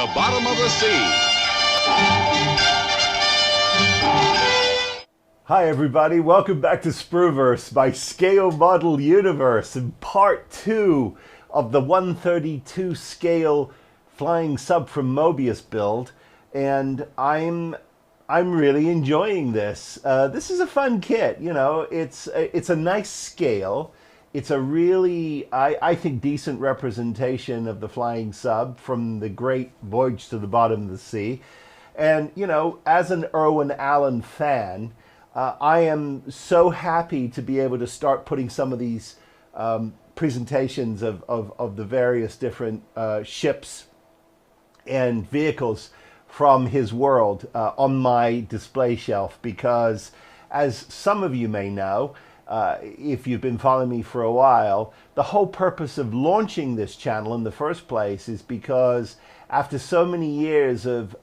the bottom of the sea. Hi everybody, welcome back to Sprueverse, my scale model universe, in part 2 of the 132 scale flying sub from Moebius build, and I'm really enjoying this. This is a fun kit, you know. It's a nice scale. It's a really, I think, decent representation of the flying sub from the great voyage to the bottom of the sea. And, you know, as an Irwin Allen fan, I am so happy to be able to start putting some of these presentations of the various different ships and vehicles from his world on my display shelf, because as some of you may know, if you've been following me for a while, the whole purpose of launching this channel in the first place is because after so many years of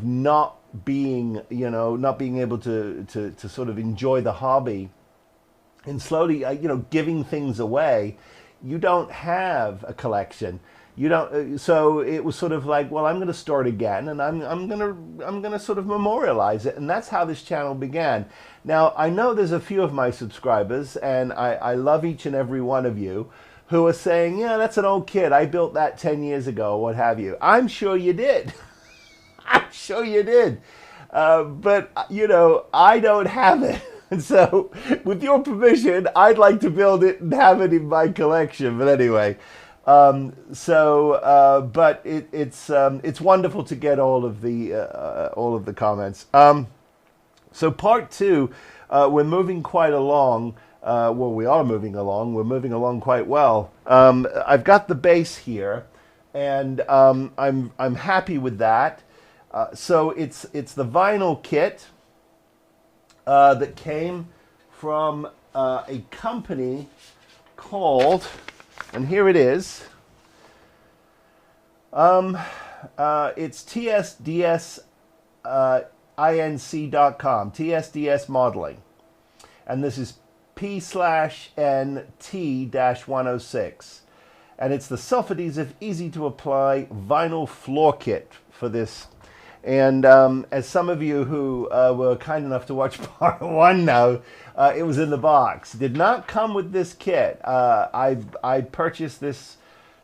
not being, you know, not being able to sort of enjoy the hobby and slowly, you know, giving things away, you don't have a collection. You don't. So it was sort of like, well, I'm going to start again, and I'm gonna sort of memorialize it, and that's how this channel began. Now I know there's a few of my subscribers, and I love each and every one of you, who are saying, yeah, that's an old kit. I built that 10 years ago, what have you. I'm sure you did. I'm sure you did. But, you know, I don't have it. And so, with your permission, I'd like to build it and have it in my collection. But anyway, but it's wonderful to get all of the comments. So part 2, we're moving quite along. Well, we are moving along. We're moving along quite well. I've got the base here, and I'm happy with that. So it's the vinyl kit that came from a company called, and here it is. It's tsdsinc.com, TSDS Modeling, and this is P/NT-106, and it's the self-adhesive, easy to apply vinyl floor kit for this. And as some of you who were kind enough to watch part 1 know, it was in the box. Did not come with this kit. I purchased this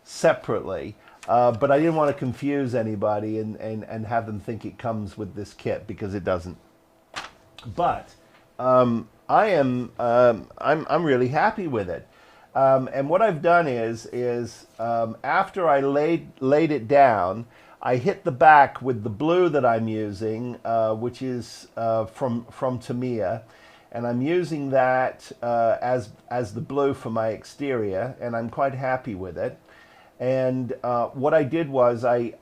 separately, but I didn't want to confuse anybody and have them think it comes with this kit, because it doesn't. But I'm really happy with it. And what I've done is after I laid it down, I hit the back with the blue that I'm using, which is from Tamiya, and I'm using that as the blue for my exterior, and I'm quite happy with it. And what I did was I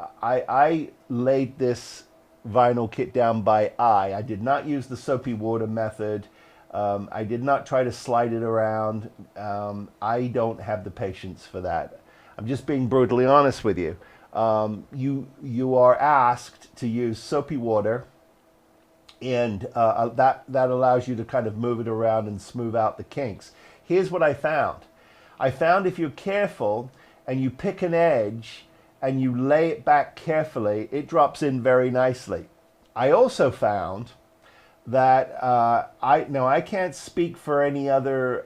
laid this vinyl kit down by eye. I did not use the soapy water method. I did not try to slide it around. I don't have the patience for that. I'm just being brutally honest with you. You are asked to use soapy water, and that allows you to kind of move it around and smooth out the kinks. Here's what I found. I found if you're careful and you pick an edge and you lay it back carefully, it drops in very nicely. I also found that I can't speak for any other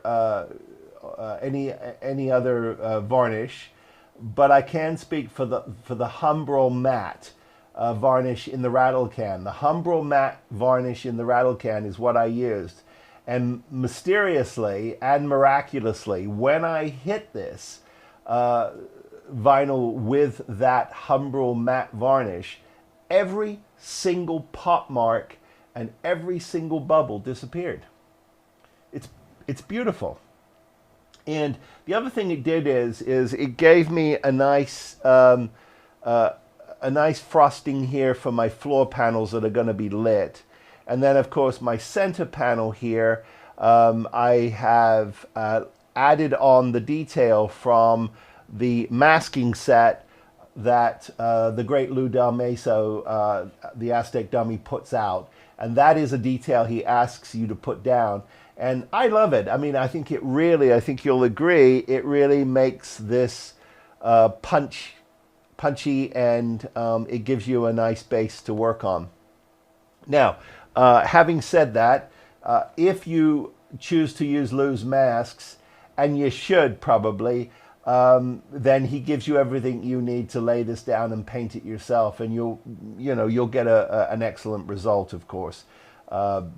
varnish, but I can speak for the Humbrol matte varnish in the rattle can. The Humbrol matte varnish in the rattle can is what I used, and mysteriously and miraculously, when I hit this vinyl with that Humbrol matte varnish, every single pop mark and every single bubble disappeared. It's beautiful. And the other thing it did is it gave me a nice frosting here for my floor panels that are going to be lit. And then, of course, my center panel here, I have added on the detail from the masking set that the great Lou Del Meso, the Aztec dummy, puts out. And that is a detail he asks you to put down. And I love it. I mean, I think you'll agree, it really makes this punch punchy, and it gives you a nice base to work on. Now, having said that, if you choose to use loose masks, and you should probably, then he gives you everything you need to lay this down and paint it yourself, and you'll get an excellent result, of course,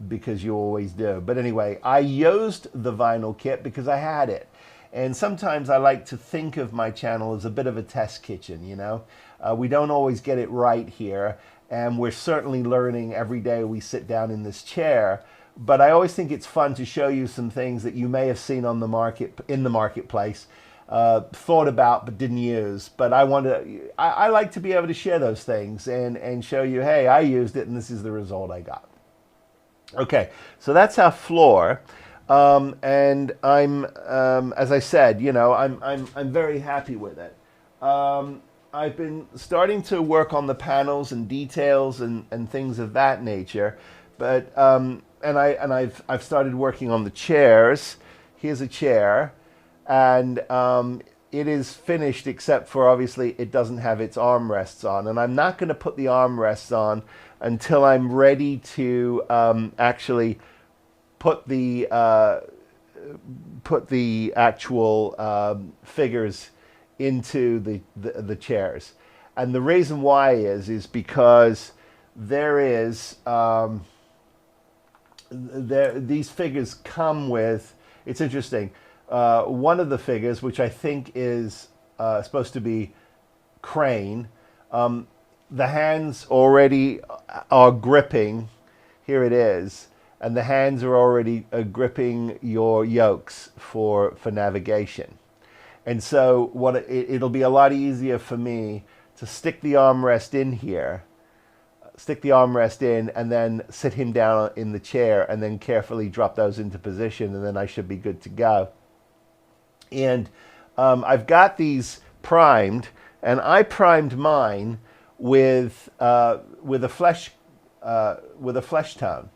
because you always do. But anyway, I used the vinyl kit because I had it. And sometimes I like to think of my channel as a bit of a test kitchen, you know. We don't always get it right here, and we're certainly learning every day we sit down in this chair. But I always think it's fun to show you some things that you may have seen on the marketplace, thought about but didn't use. But I like to be able to share those things and show you, hey, I used it and this is the result I got. Okay, so that's our floor. And I'm, as I said, you know, I'm very happy with it. I've been starting to work on the panels and details and things of that nature, but I've started working on the chairs. Here's a chair, and it is finished except for obviously it doesn't have its armrests on, and I'm not going to put the armrests on until I'm ready to actually put the actual figures into the chairs. And the reason why is because there is these figures come with, it's interesting, one of the figures, which I think is supposed to be Crane, the hands already are gripping, here it is, and the hands are already gripping your yokes for navigation. And so it'll be a lot easier for me to stick the armrest in here, and then sit him down in the chair and then carefully drop those into position, and then I should be good to go. And I've got these primed, and I primed mine with a flesh tone.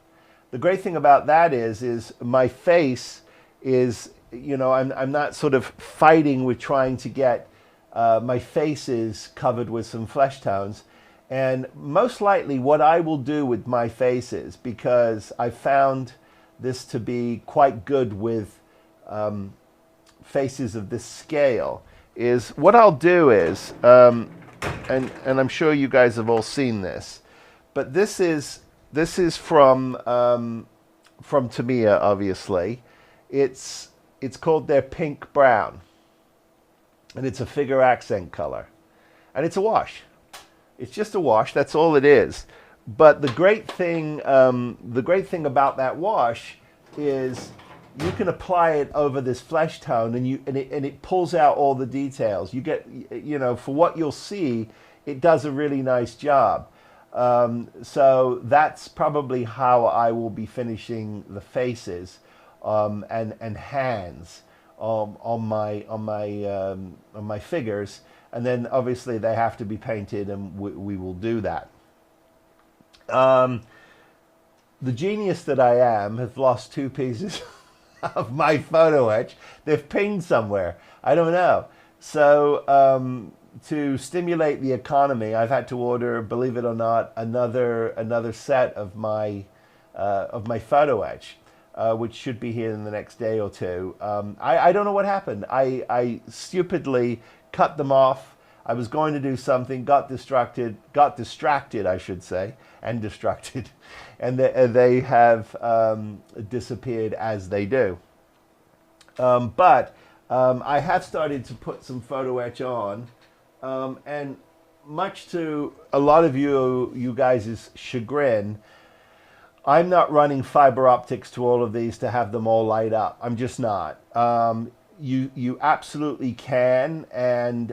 The great thing about that is my face is, you know, I'm not sort of fighting with trying to get my face is covered with some flesh tones. And most likely what I will do with my faces, because I found this to be quite good with faces of this scale, is what I'll do is, and I'm sure you guys have all seen this, but this is from Tamiya, obviously. It's called their pink brown, and it's a figure accent color, and it's a wash. It's just a wash. That's all it is. But the great thing about that wash is you can apply it over this flesh tone, and it pulls out all the details. You get, you know, for what you'll see, it does a really nice job. So that's probably how I will be finishing the faces and hands on my figures, and then obviously they have to be painted, and we will do that. The genius that I am has lost 2 pieces of my photo etch. They've pinged somewhere. I don't know. So to stimulate the economy, I've had to order, believe it or not, another set of my photo etch, which should be here in the next day or two. I don't know what happened. I stupidly cut them off. I was going to do something, got distracted, I should say, and distracted, and they have disappeared as they do. But I have started to put some photo etch on, and much to a lot of you guys' chagrin, I'm not running fiber optics to all of these to have them all light up. I'm just not. You absolutely can, and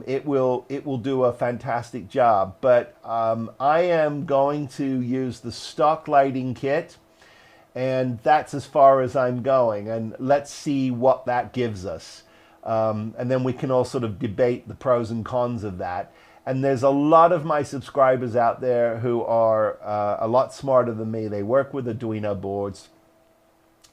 it will do a fantastic job. But I am going to use the stock lighting kit, and that's as far as I'm going. And let's see what that gives us, and then we can all sort of debate the pros and cons of that. And there's a lot of my subscribers out there who are a lot smarter than me. They work with Arduino boards,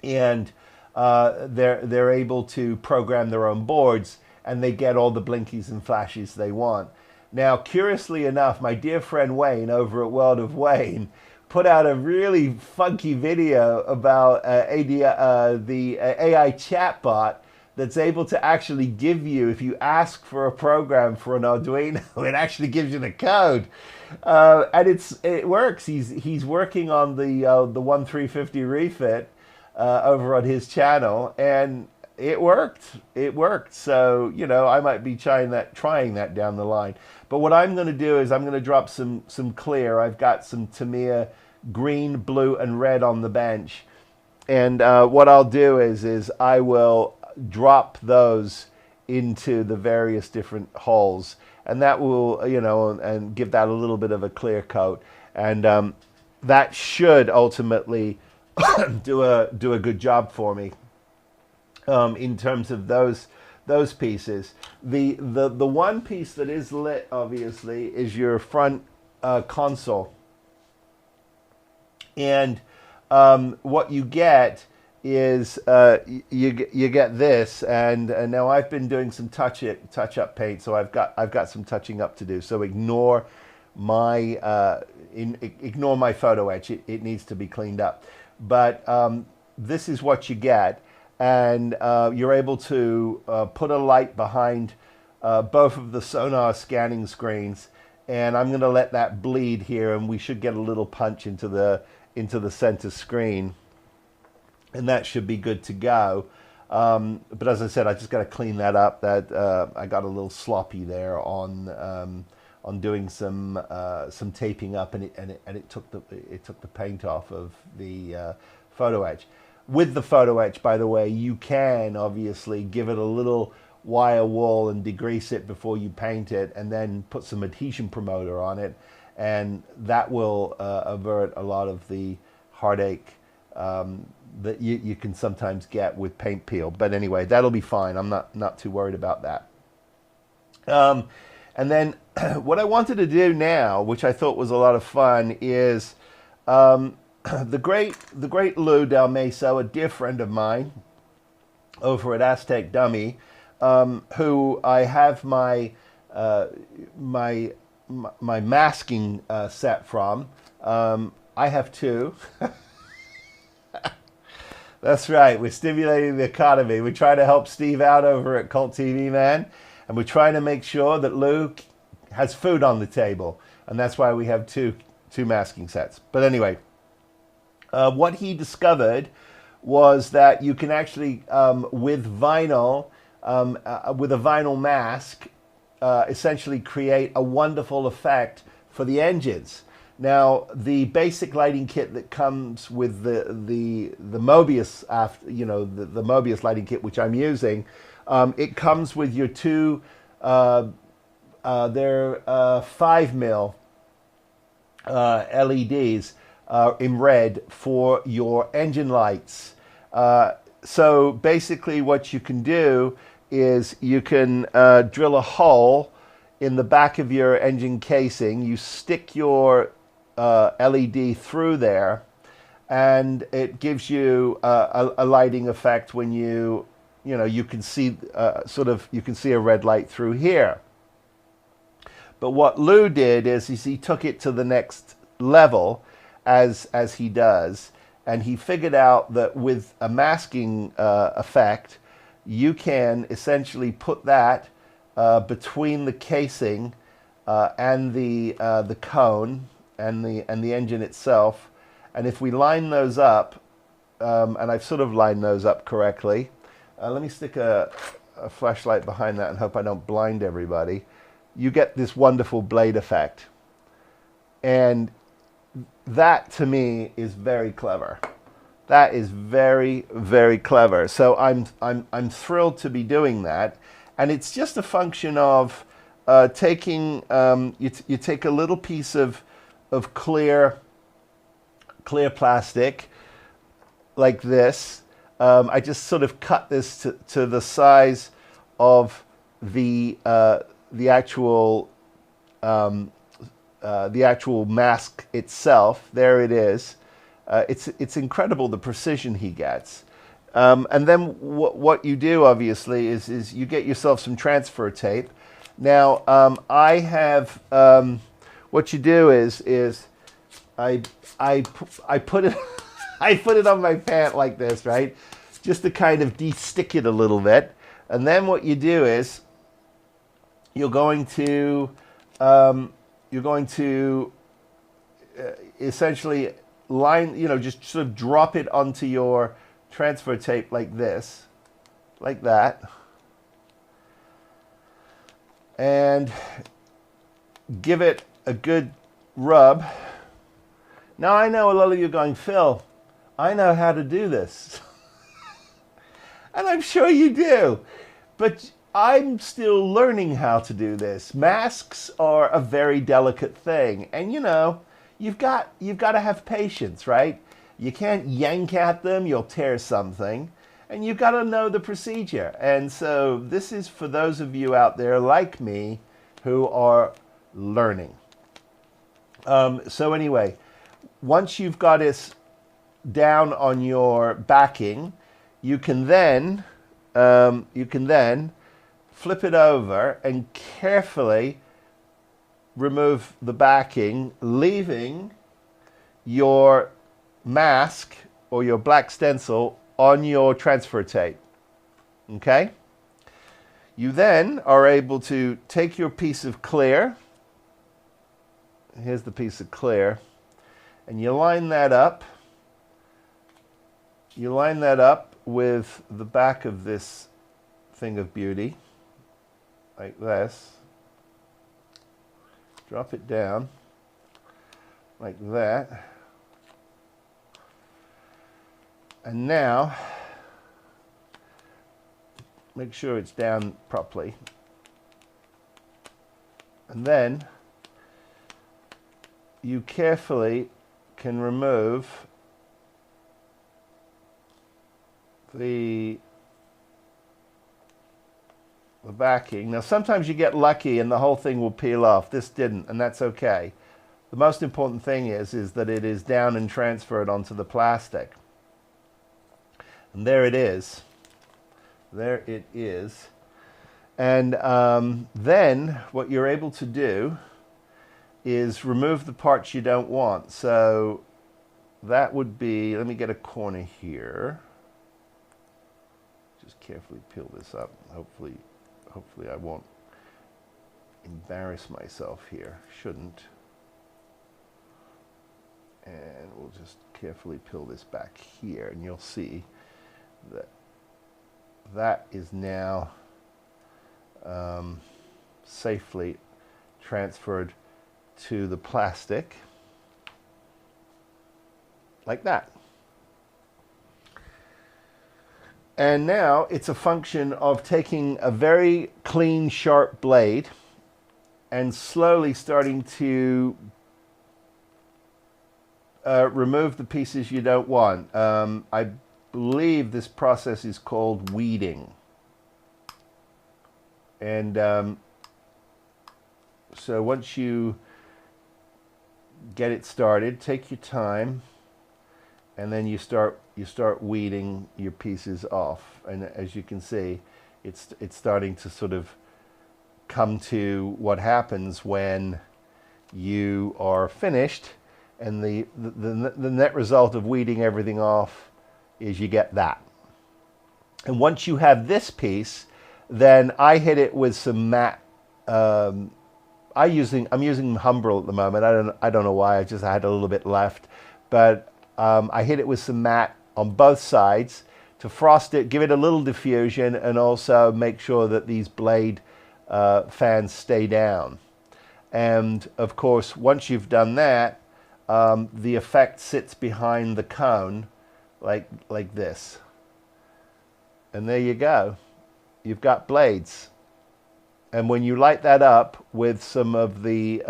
and they're able to program their own boards, and they get all the blinkies and flashes they want. Now, curiously enough, my dear friend Wayne over at World of Wayne put out a really funky video about the AI chatbot that's able to actually give you, if you ask for a program for an Arduino, it actually gives you the code, and it works. He's working on the 1350 refit over on his channel, and it worked. It worked. So, you know, I might be trying that down the line. But what I'm going to do is I'm going to drop some clear. I've got some Tamiya green, blue, and red on the bench. And what I'll do is I will drop those into the various different holes. And that will, you know, and give that a little bit of a clear coat. And that should ultimately do a good job for me. In terms of those pieces, the one piece that is lit, obviously, is your front console, and what you get is you get this, and now I've been doing some touch up paint, so I've got some touching up to do. So ignore my ignore my photo etch. It needs to be cleaned up, but this is what you get. And you're able to put a light behind both of the sonar scanning screens, and I'm going to let that bleed here, and we should get a little punch into the center screen, and that should be good to go. But as I said, I just got to clean that up. That I got a little sloppy there on doing some taping up, and it took the paint off of the photo etch. With the photo etch, by the way, you can obviously give it a little wire wool and degrease it before you paint it, and then put some adhesion promoter on it, and that will avert a lot of the heartache that you can sometimes get with paint peel. But anyway, that'll be fine. I'm not too worried about that. And then what I wanted to do now, which I thought was a lot of fun, is the great Lou Del Meso, a dear friend of mine over at Aztec Dummy, who I have my masking set from. I have two. That's right. We're stimulating the economy. We try to help Steve out over at Cult TV Man, and we're trying to make sure that Lou has food on the table, and that's why we have two masking sets. But anyway. What he discovered was that you can actually, with vinyl, with a vinyl mask, essentially create a wonderful effect for the engines. Now, the basic lighting kit that comes with the Moebius, the Moebius lighting kit, which I'm using, it comes with your two, they're 5mm LEDs. In red for your engine lights. So basically what you can do is you can drill a hole in the back of your engine casing. You stick your LED through there, and it gives you a lighting effect when you can see you can see a red light through here. But what Lou did is he took it to the next level, as he does, and he figured out that with a masking effect, you can essentially put that between the casing and the cone and the engine itself. And if we line those up, and I've sort of lined those up correctly, let me stick a flashlight behind that and hope I don't blind everybody. You get this wonderful blade effect, and that to me is very clever. That is very, very clever. So I'm thrilled to be doing that, and it's just a function of taking you take a little piece of clear plastic like this. I just sort of cut this to the size of the actual mask itself. There it is. It's incredible the precision he gets. And then what you do obviously is you get yourself some transfer tape. Now, I have, what you do is I put it, I put it on my pant like this, right? Just to kind of de-stick it a little bit. And then what you do is you're going to essentially line, just sort of drop it onto your transfer tape like this, like that. And give it a good rub. Now I know a lot of you are going, Phil, I know how to do this. And I'm sure you do. But I'm still learning how to do this. Masks are a very delicate thing. And you've got to have patience, right? You can't yank at them, you'll tear something. And you've got to know the procedure. And so this is for those of you out there like me who are learning. So anyway, once you've got this down on your backing, you can then flip it over and carefully remove the backing, leaving your mask or your black stencil on your transfer tape. Okay? You then are able to take your piece of clear. Here's the piece of clear. And you line that up. You line that up with the back of this thing of beauty, like this. Drop it down, like that. And now, make sure it's down properly. And then, you carefully can remove the backing. Now sometimes you get lucky and the whole thing will peel off. This didn't, and that's okay. The most important thing is that it is down and transferred onto the plastic. And there it is. There it is. And then what you're able to do is remove the parts you don't want. So that would be, let me get a corner here. Just carefully peel this up. Hopefully I won't embarrass myself here. Shouldn't. And we'll just carefully peel this back here, and you'll see that that is now safely transferred to the plastic, like that. And now it's a function of taking a very clean, sharp blade and slowly starting to remove the pieces you don't want. I believe this process is called weeding. And so once you get it started, take your time, and then you start weeding your pieces off. And as you can see, it's starting to sort of come to what happens when you are finished, and the net result of weeding everything off is you get that. And once you have this piece, then I hit it with some matte. I'm using Humbrol at the moment. I don't know why. I had a little bit left, but I hit it with some matte on both sides to frost it, give it a little diffusion, and also make sure that these blade fans stay down. And of course, once you've done that, the effect sits behind the cone like this. And there you go. You've got blades. And when you light that up with some of the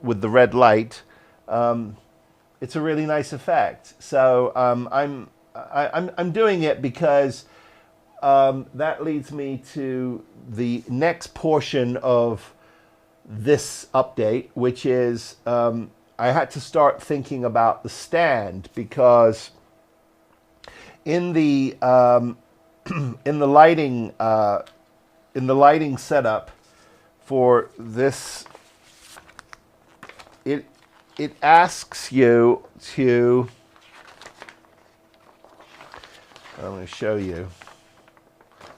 with the red light, it's a really nice effect. So I'm doing it because that leads me to the next portion of this update, which is I had to start thinking about the stand, because in the lighting setup for this, it asks you to, I'm going to show you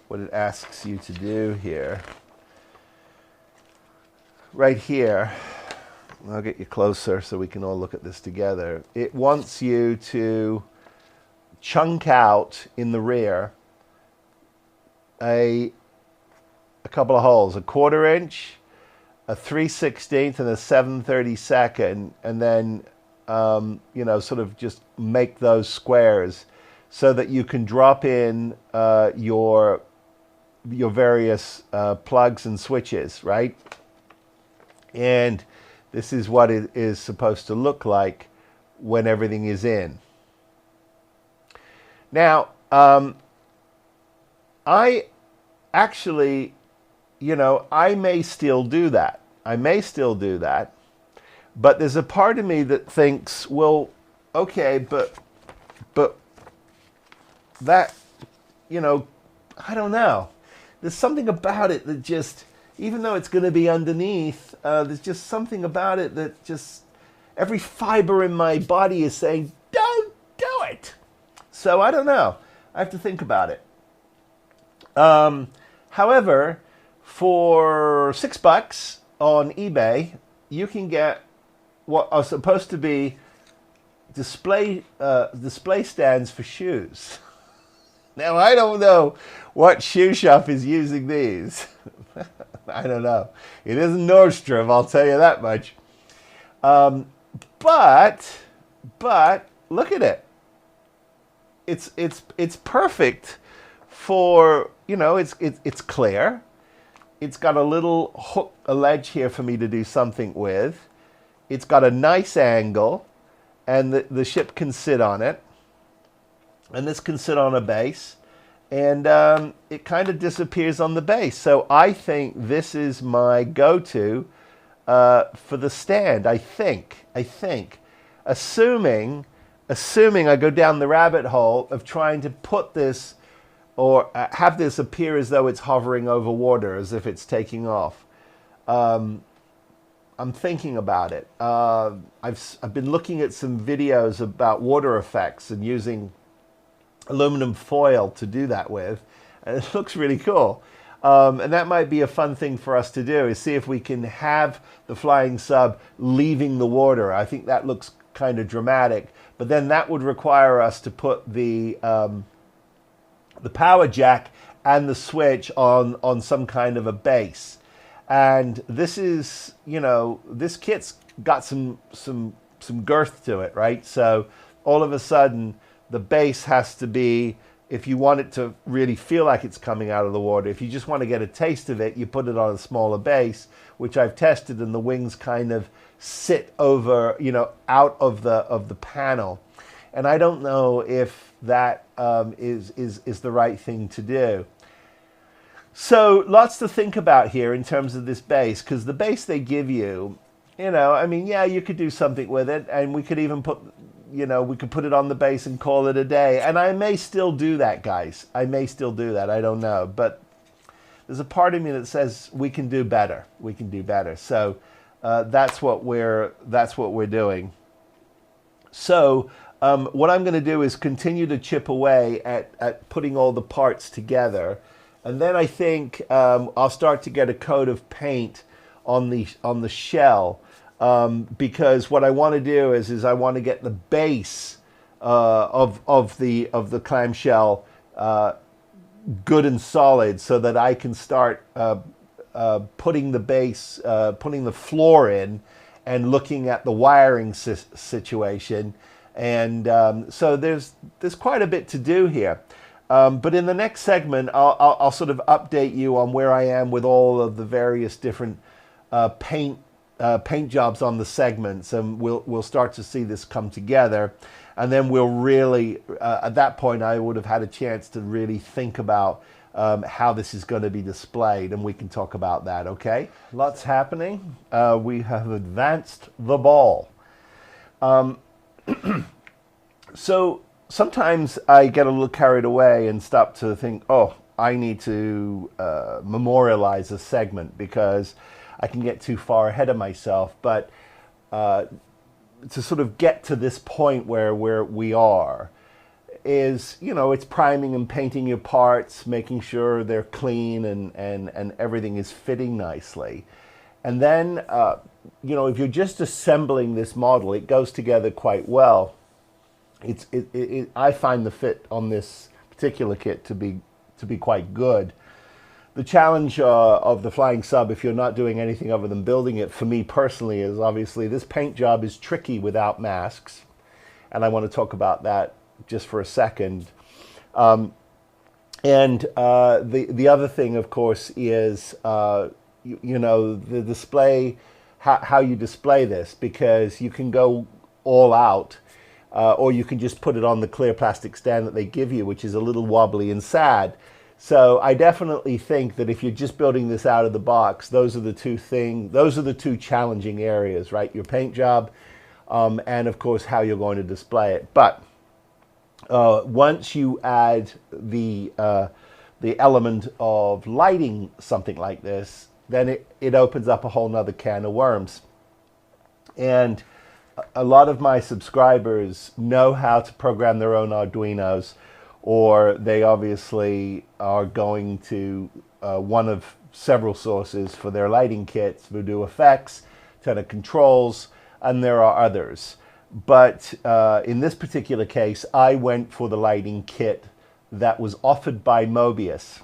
what it asks you to do here. Right here, I'll get you closer so we can all look at this together. It wants you to chunk out in the rear a couple of holes, a 1/4 inch, a 3/16, and a 7/32, and then you know, sort of just make those squares so that you can drop in your various plugs and switches, right? And this is what it is supposed to look like when everything is in. Now, I actually, you know, I may still do that. But there's a part of me that thinks, well, okay, but that, you know, I don't know. There's something about it that just, even though it's going to be underneath, there's just something about it that just, every fiber in my body is saying, don't do it. So I don't know. I have to think about it. However, for $6 on eBay, you can get what are supposed to be display stands for shoes. Now, I don't know what shoe shop is using these. I don't know. It isn't Nordstrom, I'll tell you that much. But look at it. It's perfect for, you know, it's clear. It's got a little hook, a ledge here for me to do something with. It's got a nice angle, and the ship can sit on it. And this can sit on a base, and it kind of disappears on the base. So I think this is my go-to for the stand. I think, assuming I go down the rabbit hole of trying to put this or have this appear as though it's hovering over water, as if it's taking off. I'm thinking about it. I've been looking at some videos about water effects and using aluminum foil to do that with, and it looks really cool. And that might be a fun thing for us to do, is see if we can have the flying sub leaving the water. I think that looks kind of dramatic, but then that would require us to put the power jack and the switch on some kind of a base. And this is, you know, this kit's got some girth to it, right? So all of a sudden the base has to be, if you want it to really feel like it's coming out of the water, if you just want to get a taste of it, you put it on a smaller base, which I've tested, and the wings kind of sit over, you know, out of the panel. And I don't know if that is the right thing to do. So lots to think about here in terms of this base, because the base they give you, you know, I mean, yeah, you could do something with it, and we could even put, you know, we could put it on the base and call it a day. And I may still do that, guys. I may still do that. I don't know. But there's a part of me that says we can do better. We can do better. So that's what we're doing. So what I'm going to do is continue to chip away at putting all the parts together. And then I think I'll start to get a coat of paint on the shell, because what I want to do is I want to get the base of the clamshell good and solid, so that I can start putting the base, putting the floor in, and looking at the wiring situation. And so there's quite a bit to do here. But in the next segment, I'll sort of update you on where I am with all of the various different paint jobs on the segments, and we'll start to see this come together. And then we'll really, at that point, I would have had a chance to really think about how this is going to be displayed, and we can talk about that, okay? Lots happening. We have advanced the ball. So sometimes I get a little carried away and stop to think, oh, I need to memorialize a segment, because I can get too far ahead of myself. But to sort of get to this point where we are is, you know, it's priming and painting your parts, making sure they're clean and everything is fitting nicely. And then, you know, if you're just assembling this model, it goes together quite well. I find the fit on this particular kit to be quite good. The challenge of the flying sub, if you're not doing anything other than building it, for me personally, is obviously this paint job is tricky without masks. And I want to talk about that just for a second. The other thing, of course, is, you know, the display, how you display this, because you can go all out, or you can just put it on the clear plastic stand that they give you, which is a little wobbly and sad. So I definitely think that if you're just building this out of the box, those are the two challenging areas, right? Your paint job, and of course how you're going to display it. But once you add the element of lighting something like this, then it opens up a whole nother can of worms. And a lot of my subscribers know how to program their own Arduinos, or they obviously are going to one of several sources for their lighting kits, Voodoo Effects, Tenor Controls, and there are others. But in this particular case, I went for the lighting kit that was offered by Moebius.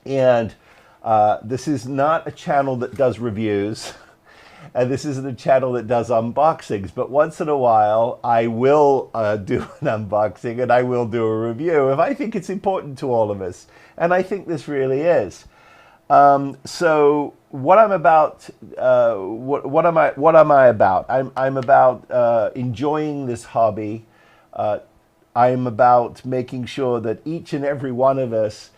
And this is not a channel that does reviews, and this isn't a channel that does unboxings, but once in a while I will do an unboxing and I will do a review if I think it's important to all of us, and I think this really is. So what I'm about, what am I about? I'm about enjoying this hobby. I'm about making sure that each and every one of us,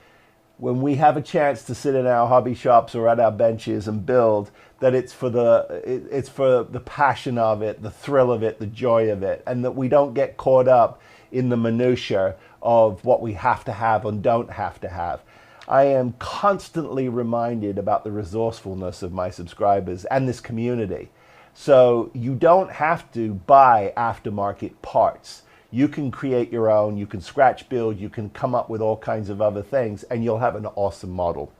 when we have a chance to sit in our hobby shops or at our benches and build, that it's for the passion of it, the thrill of it, the joy of it, and that we don't get caught up in the minutiae of what we have to have and don't have to have. I am constantly reminded about the resourcefulness of my subscribers and this community. So you don't have to buy aftermarket parts. You can create your own, you can scratch build, you can come up with all kinds of other things, and you'll have an awesome model.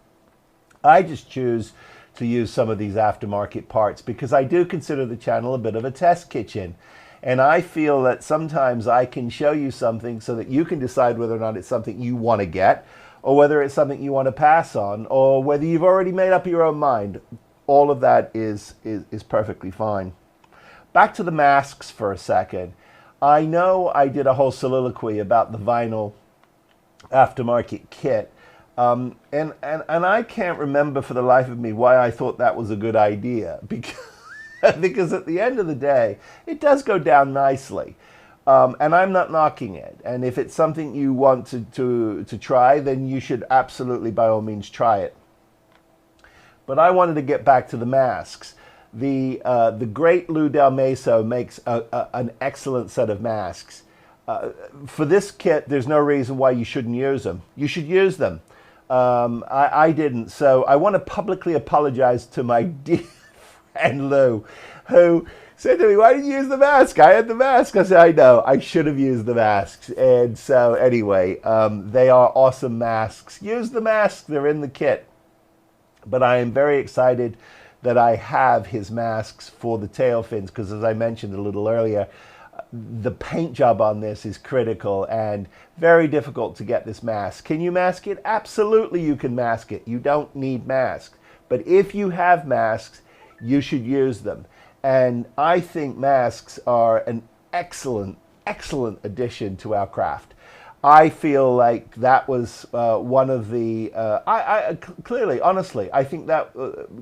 I just choose to use some of these aftermarket parts because I do consider the channel a bit of a test kitchen. And I feel that sometimes I can show you something so that you can decide whether or not it's something you want to get, or whether it's something you want to pass on, or whether you've already made up your own mind. All of that is perfectly fine. Back to the masks for a second. I know I did a whole soliloquy about the vinyl aftermarket kit, and I can't remember for the life of me why I thought that was a good idea, because at the end of the day, it does go down nicely, and I'm not knocking it. And if it's something you want to try, then you should absolutely, by all means, try it. But I wanted to get back to the masks. The great Lou Del Maso makes an excellent set of masks. For this kit, there's no reason why you shouldn't use them. You should use them. I didn't, so I want to publicly apologize to my dear friend Lou, who said to me, "Why did you use the mask? I had the mask." I said, "I know, I should have used the masks." And so anyway, they are awesome masks. Use the masks, they're in the kit. But I am very excited that I have his masks for the tail fins, because as I mentioned a little earlier, the paint job on this is critical and very difficult to get this mask. Can you mask it? Absolutely you can mask it. You don't need masks. But if you have masks, you should use them. And I think masks are an excellent, excellent addition to our craft. I feel like that was one of the, clearly, honestly, I think that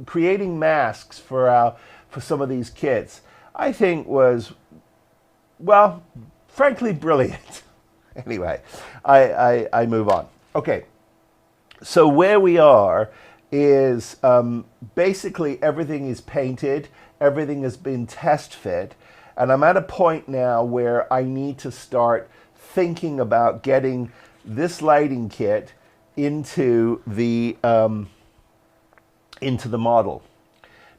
creating masks for some of these kits, I think was, well, frankly, brilliant. Anyway, I move on. Okay, so where we are is basically everything is painted, everything has been test fit, and I'm at a point now where I need to start thinking about getting this lighting kit into the model.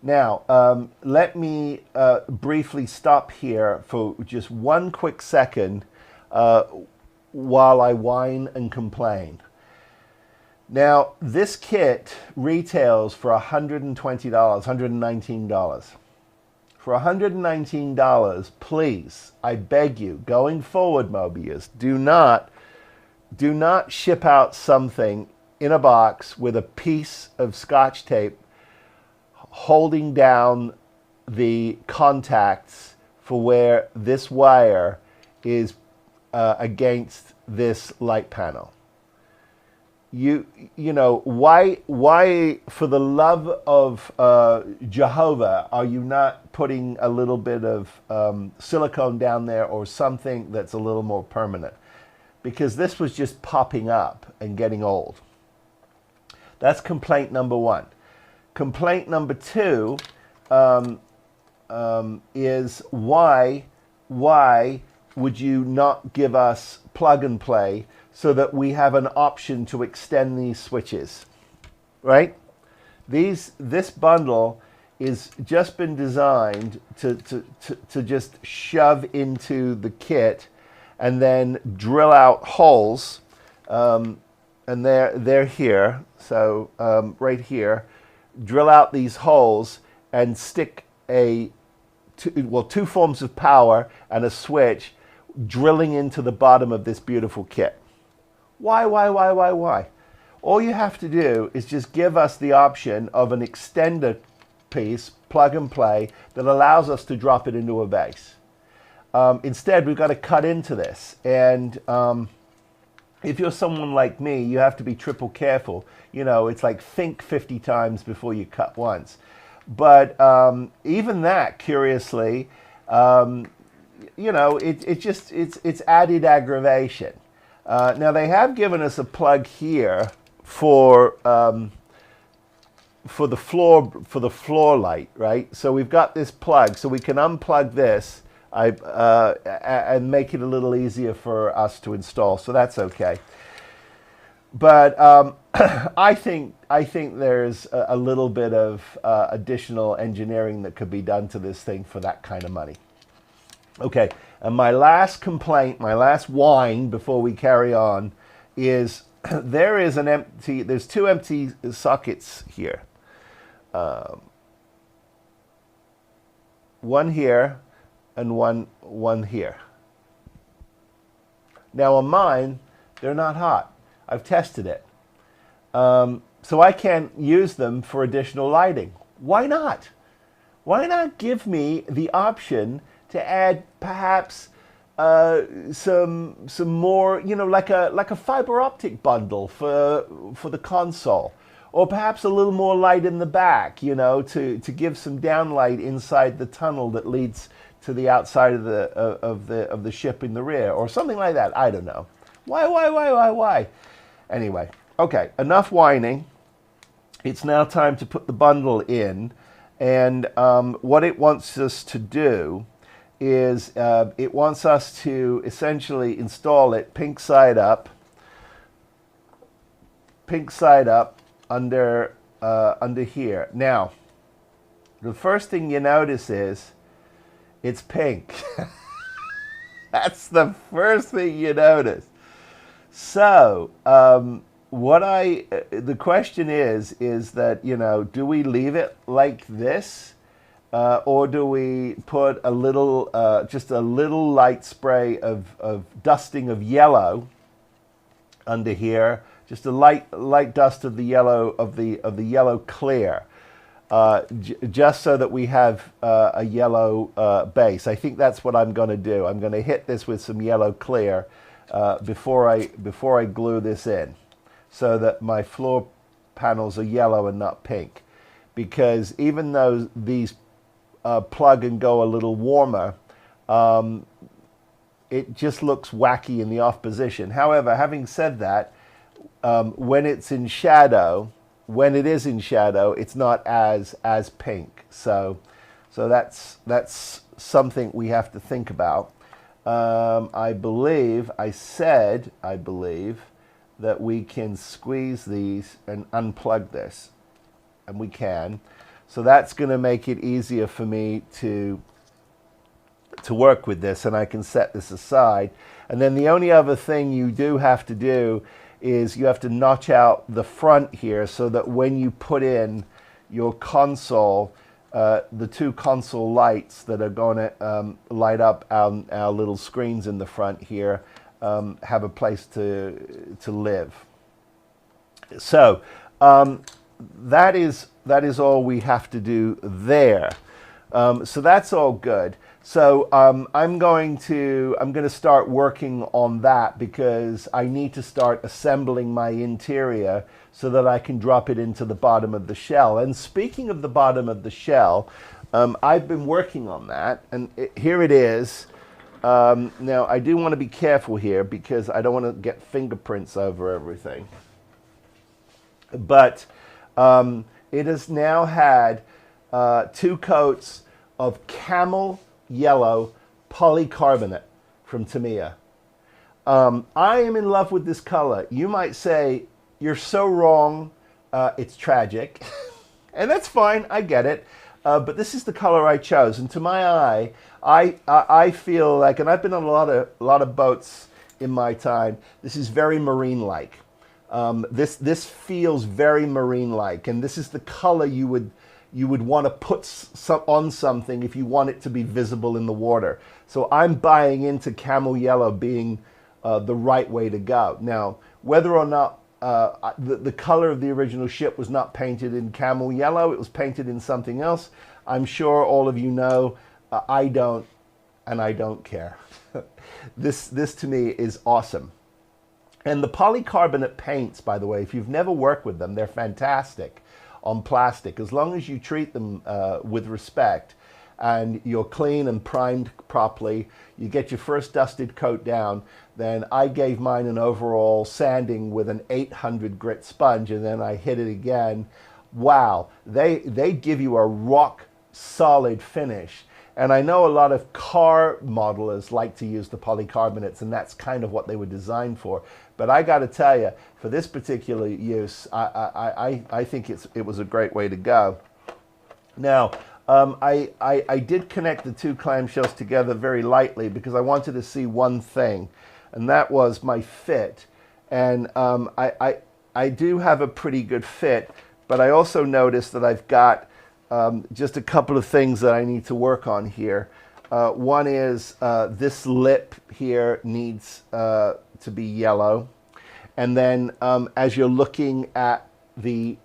Now, let me briefly stop here for just one quick second while I whine and complain. Now, this kit retails for $120, $119. For $119, please, I beg you, going forward, Moebius, do not ship out something in a box with a piece of Scotch tape holding down the contacts for where this wire is against this light panel. You know, why for the love of Jehovah are you not putting a little bit of silicone down there or something that's a little more permanent? Because this was just popping up and getting old. That's complaint number one. Complaint number two is why would you not give us plug and play so that we have an option to extend these switches, right? This bundle is just been designed to just shove into the kit and then drill out holes, and they're here. So right here, drill out these holes and stick two forms of power and a switch drilling into the bottom of this beautiful kit. Why? All you have to do is just give us the option of an extender piece, plug and play, that allows us to drop it into a base. Instead, we've got to cut into this. And if you're someone like me, you have to be triple careful. You know, it's like think 50 times before you cut once. But even that, curiously, you know, it's added aggravation. Now they have given us a plug here for the floor light, right? So we've got this plug, so we can unplug this and make it a little easier for us to install. So that's okay. But I think there's a little bit of additional engineering that could be done to this thing for that kind of money. Okay, and my last complaint, my last whine before we carry on is there's two empty sockets here. One here and one here. Now on mine, they're not hot. I've tested it. So I can't use them for additional lighting. Why not? Why not give me the option to add perhaps some more, you know, like a fiber optic bundle for the console, or perhaps a little more light in the back, you know, to give some downlight inside the tunnel that leads to the outside of the ship in the rear, or something like that. I don't know. Why? Anyway, okay, enough whining. It's now time to put the bundle in, and what it wants us to do is it wants us to essentially install it pink side up under here. Now, the first thing you notice is it's pink. That's the first thing you notice. So the question is that, you know, do we leave it like this? Or do we put a little, just a little light spray of dusting of yellow under here, just a light dust of the yellow clear, just so that we have a yellow base. I think that's what I'm going to do. I'm going to hit this with some yellow clear before I glue this in, so that my floor panels are yellow and not pink. Because even though these plug and go a little warmer, it just looks wacky in the off position. However, having said that, when it is in shadow, it's not as pink. So that's something we have to think about. I believe that we can squeeze these and unplug this, and we can. So that's going to make it easier for me to work with this, and I can set this aside. And then the only other thing you do have to do is you have to notch out the front here so that when you put in your console, the two console lights that are going to light up our little screens in the front here have a place to live. So that is all we have to do there. So that's all good. So I'm going to start working on that because I need to start assembling my interior so that I can drop it into the bottom of the shell. And speaking of the bottom of the shell, I've been working on that, and here it is. Now I do want to be careful here because I don't want to get fingerprints over everything. But it has now had 2 coats of camel yellow polycarbonate from Tamiya. I am in love with this color. You might say, you're so wrong, it's tragic. And that's fine, I get it. But this is the color I chose. And to my eye, I feel like, and I've been on a lot of boats in my time, this is very marine-like. This feels very marine-like, and this is the color you would want to put on something if you want it to be visible in the water. So I'm buying into camel yellow being the right way to go. Now, whether or not the color of the original ship was not painted in camel yellow, it was painted in something else, I'm sure all of you know. I don't, and I don't care. This to me is awesome. And the polycarbonate paints, by the way, if you've never worked with them, they're fantastic on plastic. As long as you treat them with respect and you're clean and primed properly, you get your first dusted coat down. Then I gave mine an overall sanding with an 800 grit sponge, and then I hit it again. Wow, they give you a rock solid finish. And I know a lot of car modelers like to use the polycarbonates, and that's kind of what they were designed for. But I got to tell you, for this particular use, I think it was a great way to go. Now, I did connect the 2 clamshells together very lightly because I wanted to see one thing, and that was my fit. And I do have a pretty good fit, but I also noticed that I've got just a couple of things that I need to work on here. One is this lip here needs to be yellow, and then as you're looking at the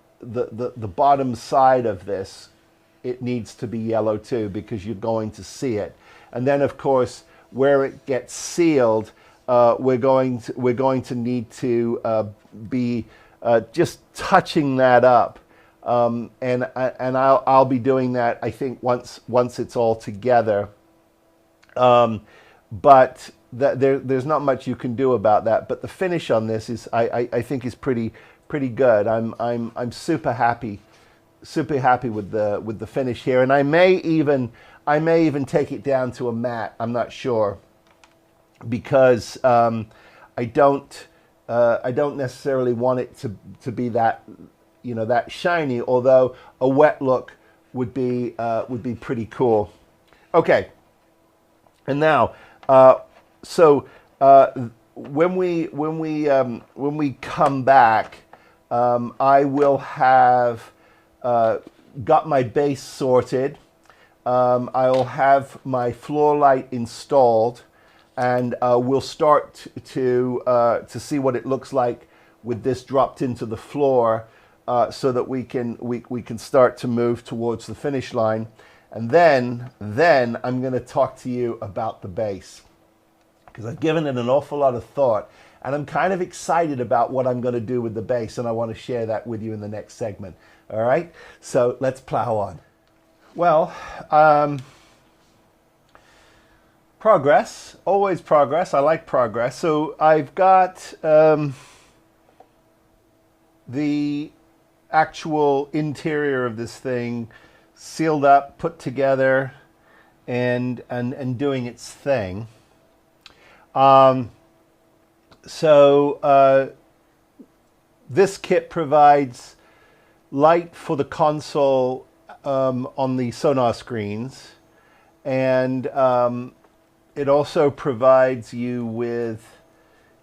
bottom side of this, it needs to be yellow too because you're going to see it. And then of course where it gets sealed, we're going to need to be just touching that up. And I'll be doing that, I think, once it's all together. But there's not much you can do about that. But the finish on this is, I think, is pretty good. I'm super happy with the finish here, and I may even take it down to a matte. I'm not sure because I don't necessarily want it to be that, that shiny, although a wet look would be pretty cool. Okay, and now when we come back, I will have got my base sorted. I'll have my floor light installed, and we'll start to see what it looks like with this dropped into the floor. So that we can start to move towards the finish line, and then I'm going to talk to you about the base because I've given it an awful lot of thought, and I'm kind of excited about what I'm going to do with the base, and I want to share that with you in the next segment. All right, so let's plow on. Well, progress, always progress. I like progress. So I've got the actual interior of this thing sealed up, put together, and doing its thing. This kit provides light for the console on the sonar screens, and it also provides you with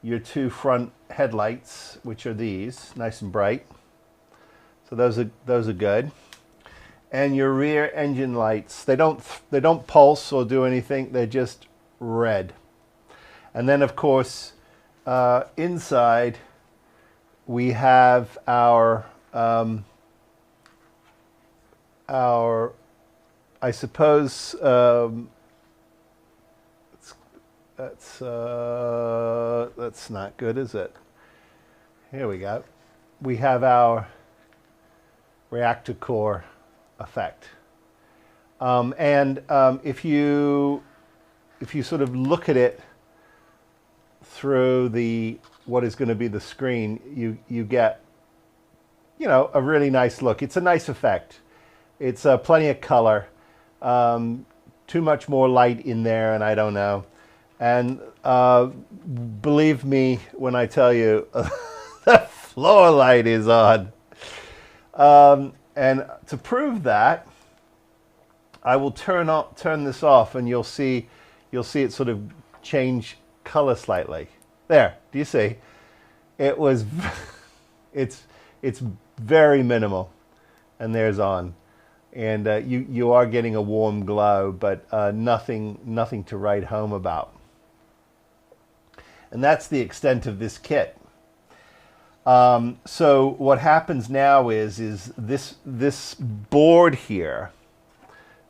your two front headlights, which are these, nice and bright. So those are good. And your rear engine lights, they don't pulse or do anything. They're just red. And then, of course, inside we have our I suppose that's not good, is it? Here we go. We have our reactor core effect, and if you sort of look at it through what is going to be the screen, you get, you know, a really nice look. It's a nice effect. It's plenty of color. Too much more light in there, and I don't know. And believe me when I tell you, the floor light is on. And to prove that, I will turn this off, and you'll see it sort of change color slightly. There, do you see? It's very minimal, and there's on, and you are getting a warm glow, but nothing to write home about. And that's the extent of this kit. So what happens now is this board here.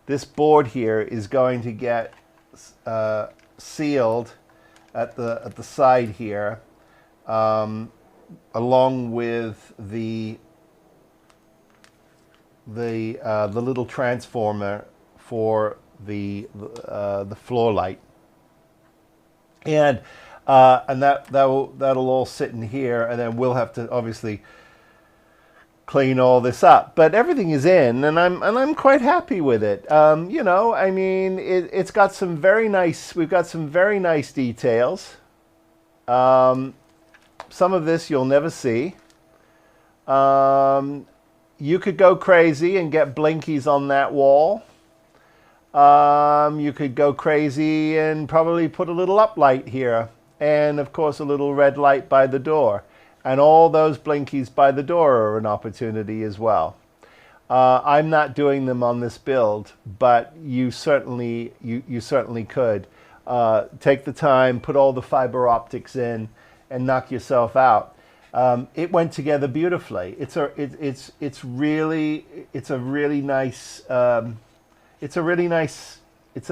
This board here is going to get sealed at the side here, along with the little transformer for the floor light, and that'll all sit in here, and then we'll have to obviously clean all this up. But everything is in, and I'm quite happy with it. You know, I mean, it's got some very nice. We've got some very nice details. Some of this you'll never see. You could go crazy and get blinkies on that wall. You could go crazy and probably put a little uplight here, and of course a little red light by the door. And all those blinkies by the door are an opportunity as well. I'm not doing them on this build, but you certainly could. Take the time, put all the fiber optics in, and knock yourself out. It went together beautifully. It's a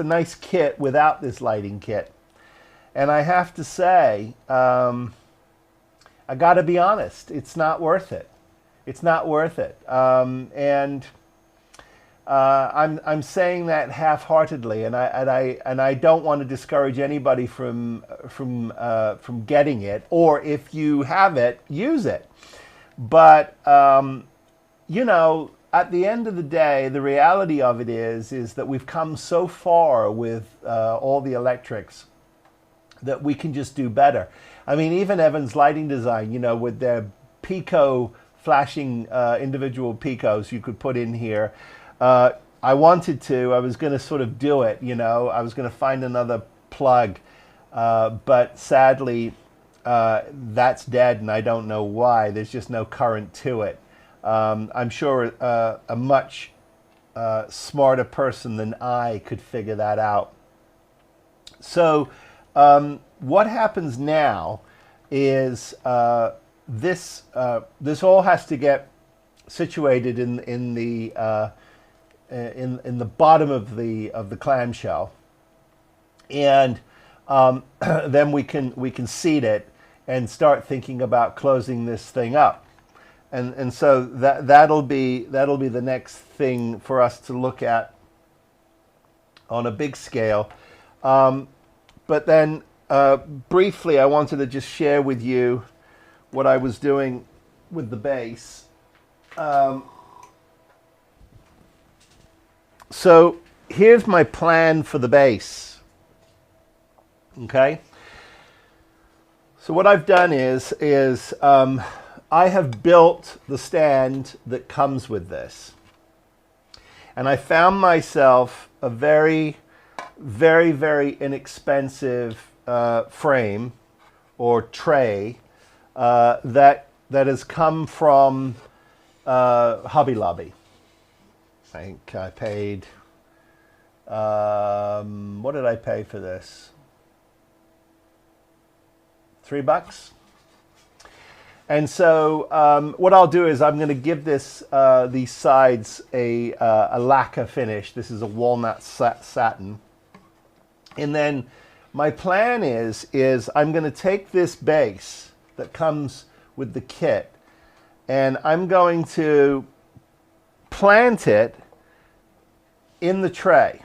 nice kit without this lighting kit. And I have to say, I got to be honest, it's not worth it. It's not worth it. I'm saying that half-heartedly, and I don't want to discourage anybody from getting it, or if you have it, use it. But you know, at the end of the day, the reality of it is that we've come so far with all the electrics that we can just do better. I mean, even Evans Lighting Design, you know, with their pico flashing individual picos you could put in here. I was going to sort of do it, you know. I was going to find another plug, but sadly, that's dead, and I don't know why. There's just no current to it. I'm sure a much smarter person than I could figure that out. So what happens now is this all has to get situated in the bottom of the clamshell, and then we can seat it and start thinking about closing this thing up, and so that'll be the next thing for us to look at on a big scale. But then briefly, I wanted to just share with you what I was doing with the base. So here's my plan for the base. Okay. So what I've done is I have built the stand that comes with this. And I found myself a very, very, very inexpensive frame or tray that has come from Hobby Lobby. I think I paid, what did I pay for this? $3. And so what I'll do is I'm going to give this these sides a lacquer finish. This is a walnut satin. And then my plan is I'm going to take this base that comes with the kit, and I'm going to plant it in the tray.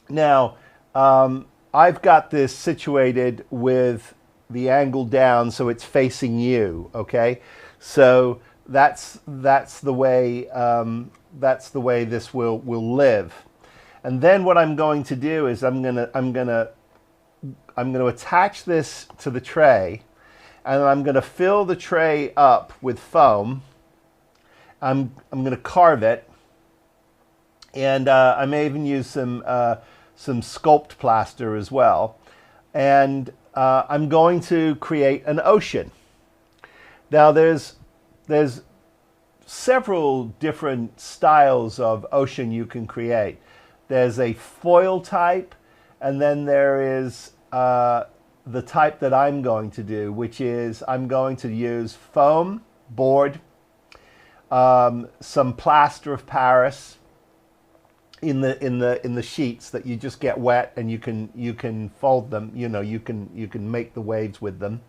Now, I've got this situated with the angle down so it's facing you, okay? So that's the way this will live. And then what I'm going to do is I'm gonna attach this to the tray, and I'm gonna fill the tray up with foam. I'm gonna carve it, and I may even use some sculpt plaster as well. And I'm going to create an ocean. Now there's several different styles of ocean you can create. There's a foil type, and then there is the type that I'm going to do, which is I'm going to use foam board, some plaster of Paris in the sheets that you just get wet, and you can fold them. You know, you can make the waves with them.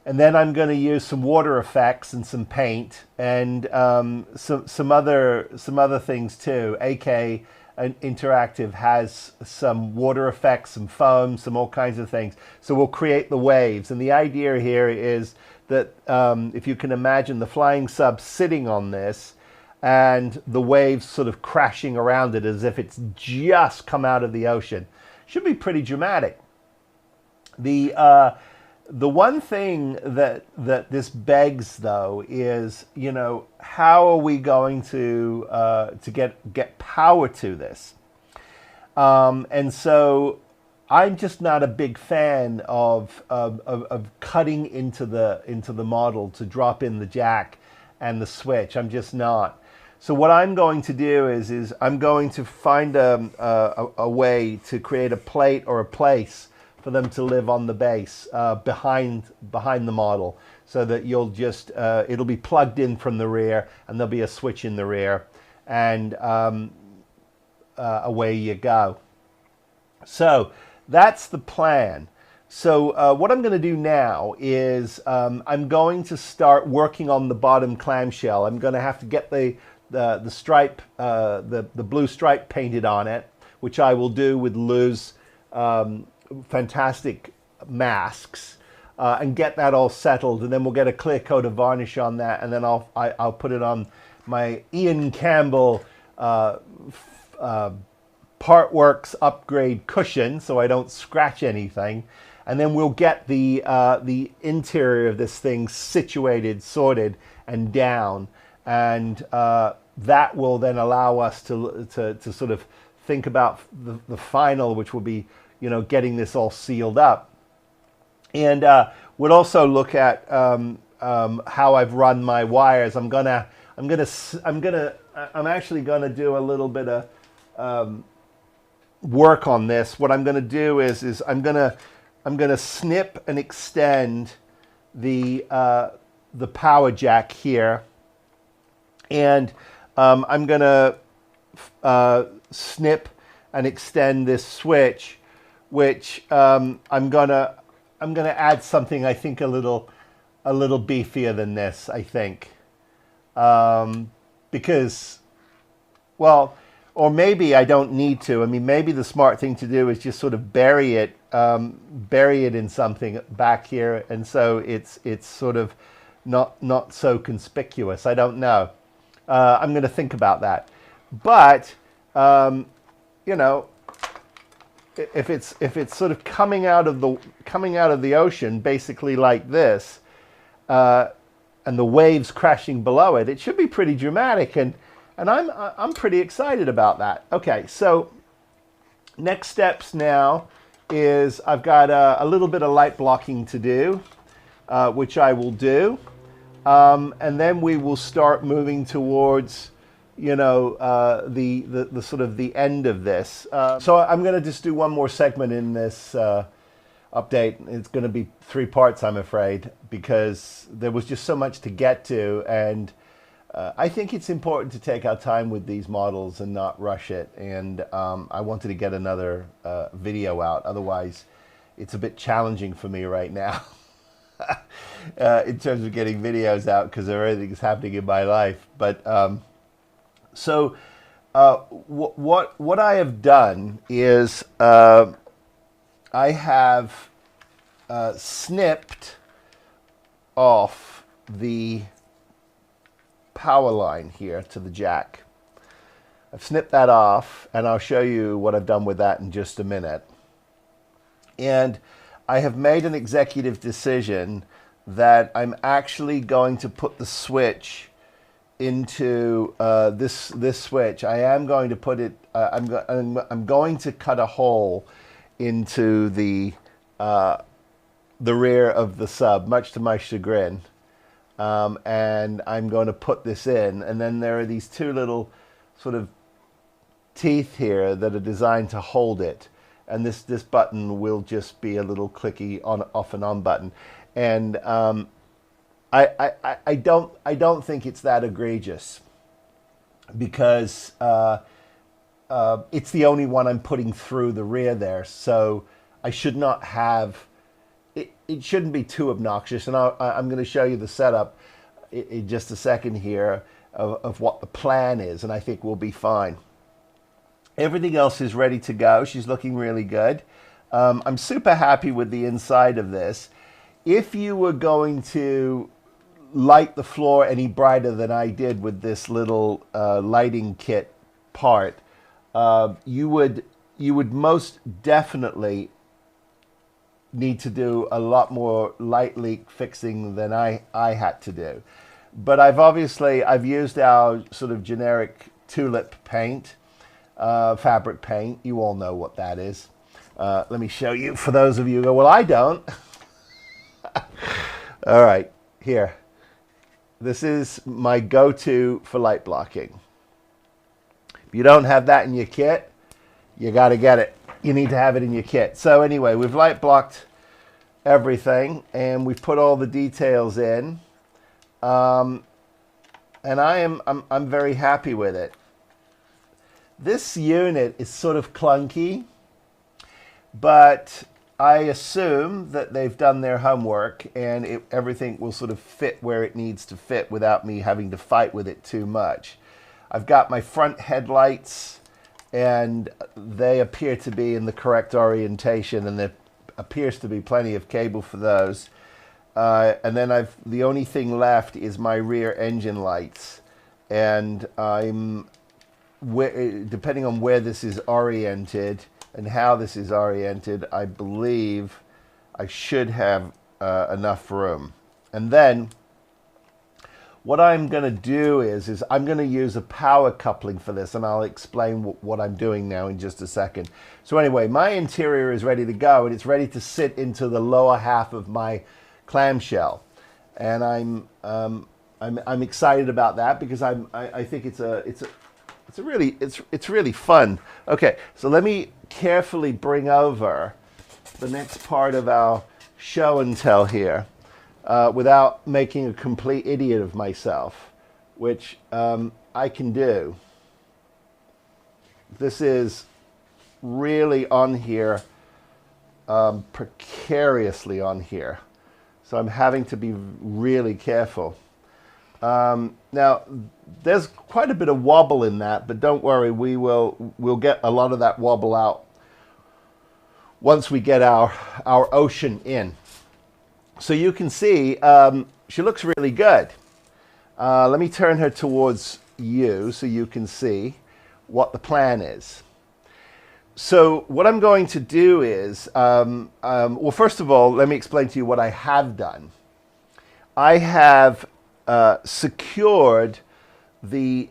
And then I'm going to use some water effects and some paint and some other things too. AK Interactive has some water effects, some foam, some all kinds of things. So we'll create the waves. And the idea here is that if you can imagine the flying sub sitting on this, and the waves sort of crashing around it as if it's just come out of the ocean. Should be pretty dramatic. The one thing that this begs, though, is, you know, how are we going to get power to this? And so I'm just not a big fan of cutting into the model to drop in the jack and the switch. I'm just not. So what I'm going to do is I'm going to find a way to create a plate or a place for them to live on the base behind the model, so that you'll just it'll be plugged in from the rear, and there'll be a switch in the rear, and away you go. So that's the plan. So what I'm going to do now is I'm going to start working on the bottom clamshell. I'm going to have to get the stripe, the blue stripe painted on it, which I will do with Lou's fantastic masks, and get that all settled, and then we'll get a clear coat of varnish on that, and then I'll put it on my Ian Campbell Partworks upgrade cushion, so I don't scratch anything, and then we'll get the interior of this thing situated, sorted, and down, and that will then allow us to sort of think about the final, which will be, you know, getting this all sealed up. And we'll also look at how I've run my wires. I'm actually gonna do a little bit of work on this. What I'm gonna do is I'm gonna snip and extend the power jack here, and I'm gonna snip and extend this switch, which I'm gonna add something I think a little beefier than this, I think, because, well, or maybe I don't need to. I mean, maybe the smart thing to do is just sort of bury it in something back here, and so it's sort of not so conspicuous. I don't know. I'm going to think about that. But you know, if it's sort of coming out of the ocean, basically like this, and the waves crashing below it, it should be pretty dramatic. And And I'm pretty excited about that. Okay, so next steps now is I've got a little bit of light blocking to do, which I will do. And then we will start moving towards, you know, the sort of the end of this. So I'm going to just do one more segment in this update. It's going to be 3 parts, I'm afraid, because there was just so much to get to, and I think it's important to take our time with these models and not rush it. And I wanted to get another video out. Otherwise, it's a bit challenging for me right now in terms of getting videos out because of everything that's happening in my life. But what I have done is I have snipped off the power line here to the jack. I've snipped that off, and I'll show you what I've done with that in just a minute. And I have made an executive decision that I'm actually going to put the switch into this switch. I am going to put it. I'm going to cut a hole into the rear of the sub, much to my chagrin. And I'm going to put this in, and then there are these 2 little sort of teeth here that are designed to hold it, and this button will just be a little clicky on off and on button. And I don't think it's that egregious, because it's the only one I'm putting through the rear there, so I should not have. It shouldn't be too obnoxious, and I'm going to show you the setup in just a second here of what the plan is, and I think we'll be fine. Everything else is ready to go. She's looking really good. I'm super happy with the inside of this. If you were going to light the floor any brighter than I did with this little lighting kit part, you would most definitely need to do a lot more light leak fixing than I had to do. But I've used our sort of generic tulip paint, fabric paint. You all know what that is. Let me show you for those of you who go, well, I don't. All right, here. This is my go-to for light blocking. If you don't have that in your kit, you got to get it. You need to have it in your kit. So anyway, we've light blocked everything, and we've put all the details in, and I'm very happy with it. This unit is sort of clunky, but I assume that they've done their homework, and everything will sort of fit where it needs to fit without me having to fight with it too much. I've got my front headlights, and they appear to be in the correct orientation, and there appears to be plenty of cable for those. And then the only thing left is my rear engine lights, and depending on where this is oriented and how this is oriented, I believe I should have enough room. And then what I'm going to do is I'm going to use a power coupling for this, and I'll explain what I'm doing now in just a second. So anyway, my interior is ready to go, and it's ready to sit into the lower half of my clamshell, and I'm excited about that because I think it's really fun. Okay, so let me carefully bring over the next part of our show and tell here. Without making a complete idiot of myself, which I can do. This is really on here, precariously on here. So I'm having to be really careful. Now, there's quite a bit of wobble in that, but don't worry, we'll get a lot of that wobble out once we get our ocean in. So you can see she looks really good. Let me turn her towards you so you can see what the plan is. So what I'm going to do is, well, first of all, let me explain to you what I have done. I have secured the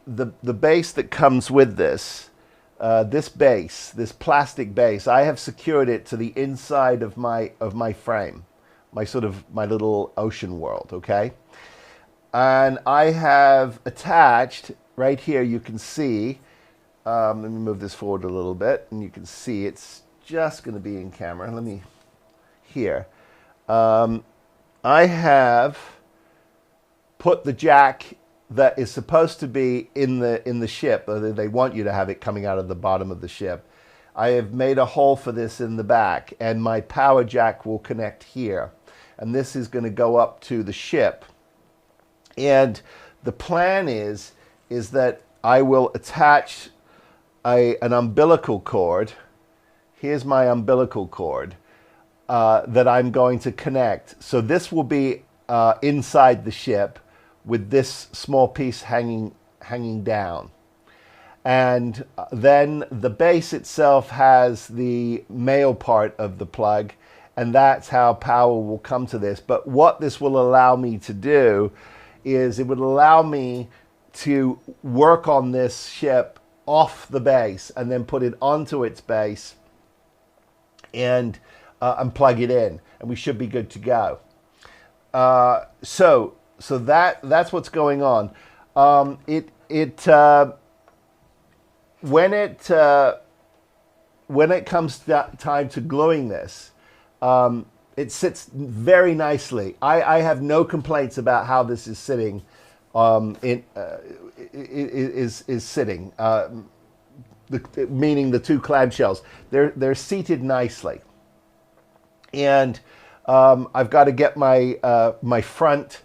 base that comes with this, this plastic base, I have secured it to the inside of my frame, my little ocean world, okay? And I have attached right here, you can see, let me move this forward a little bit, and you can see it's just going to be in camera. Let me, here. I have put the jack that is supposed to be in the ship. They want you to have it coming out of the bottom of the ship. I have made a hole for this in the back, and my power jack will connect here. And this is going to go up to the ship. And the plan is that I will attach an umbilical cord. Here's my umbilical cord that I'm going to connect. So this will be inside the ship with this small piece hanging down. And then the base itself has the male part of the plug, and that's how power will come to this. But what this will allow me to do is it would allow me to work on this ship off the base and then put it onto its base and plug it in, and we should be good to go. So that's what's going on. When it comes time to gluing this, it sits very nicely. I have no complaints about how this is sitting. Is sitting, meaning the two clamshells. They're seated nicely, and I've got to get my front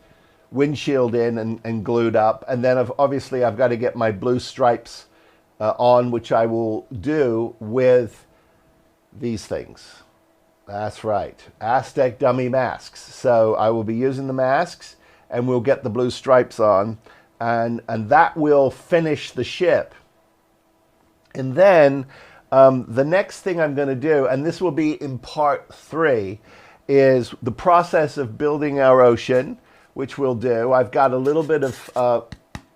windshield in and glued up, and then obviously I've got to get my blue stripes on, which I will do with these things. That's right, Aztec dummy masks. So I will be using the masks, and we'll get the blue stripes on, and that will finish the ship. And then the next thing I'm going to do, and this will be in part 3, is the process of building our ocean, which we'll do. I've got a little bit of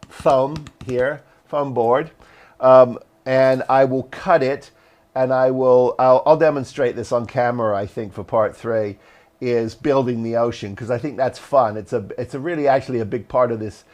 foam here, foam board, and I will cut it, and I'll demonstrate this on camera, I think, for part 3, is building the ocean, because I think that's fun. It's a really actually a big part of this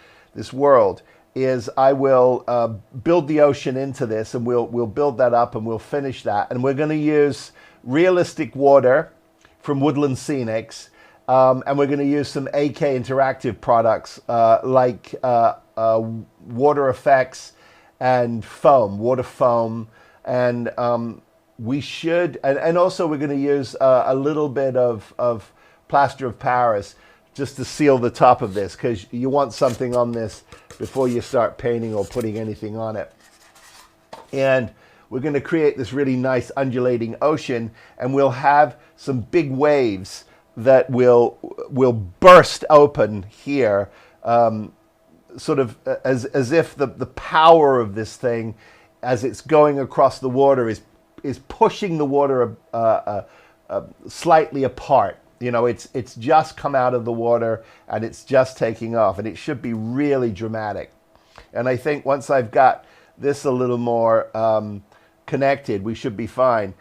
world, is I will build the ocean into this, and we'll build that up, and we'll finish that. And we're going to use realistic water from Woodland Scenics, and we're going to use some AK Interactive products like water effects and foam, water foam, and we should, and also we're going to use a little bit of plaster of Paris just to seal the top of this, because you want something on this before you start painting or putting anything on it. And we're going to create this really nice undulating ocean, and we'll have some big waves that will burst open here, sort of as if the power of this thing, as it's going across the water, is pushing the water slightly apart. You know, it's just come out of the water and it's just taking off, and it should be really dramatic. And I think once I've got this a little more connected, we should be fine.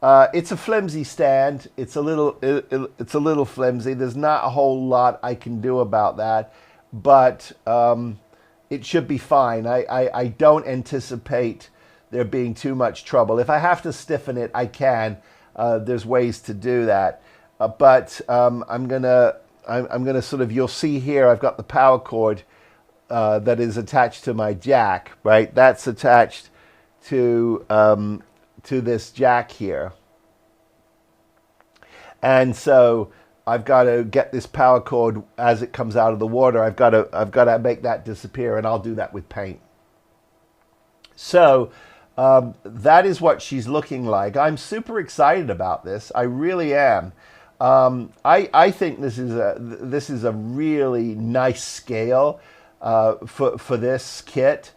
It's a flimsy stand. It's a little flimsy. There's not a whole lot I can do about that, but it should be fine. I don't anticipate there being too much trouble. If I have to stiffen it, I can. There's ways to do that. But I'm gonna sort of, you'll see here, I've got the power cord that is attached to my jack, right? That's attached to this jack here. And so I've got to get this power cord as it comes out of the water. I've got to make that disappear, and I'll do that with paint. So that is what she's looking like. I'm super excited about this. I really am. I think this is a really nice scale for this kit,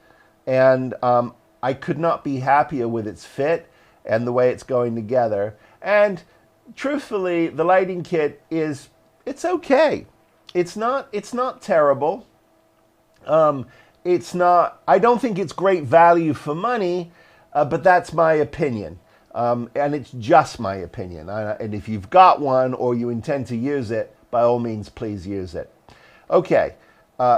and I could not be happier with its fit and the way it's going together. And truthfully, the lighting kit it's okay. It's not terrible. it's not, I don't think it's great value for money, but that's my opinion. And it's just my opinion. And if you've got one or you intend to use it, by all means, please use it. Okay,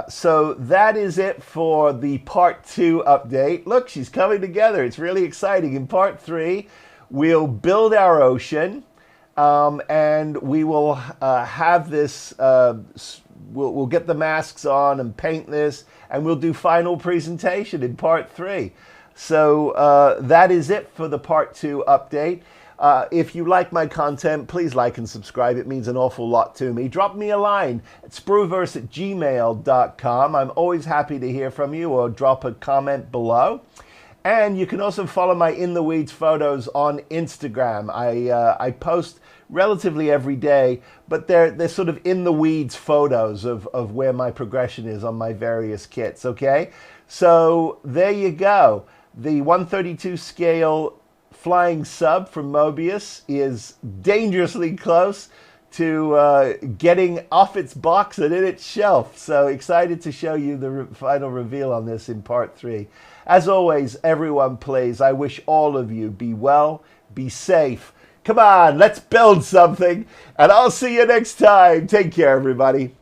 so that is it for the part 2 update. Look, she's coming together. It's really exciting. In part 3, we'll build our ocean, and we will have this, we'll get the masks on and paint this, and we'll do final presentation in part 3. So that is it for the part 2 update. If you like my content, please like and subscribe. It means an awful lot to me. Drop me a line at spruverse@gmail.com. I'm always happy to hear from you, or drop a comment below. And you can also follow my In the Weeds photos on Instagram. I post relatively every day, but they're sort of in the weeds photos of where my progression is on my various kits, okay? So there you go. The 132 scale flying sub from Moebius is dangerously close to getting off its box and in its shelf. So excited to show you the final reveal on this in part 3. As always, everyone plays. I wish all of you be well, be safe. Come on, let's build something, and I'll see you next time. Take care, everybody.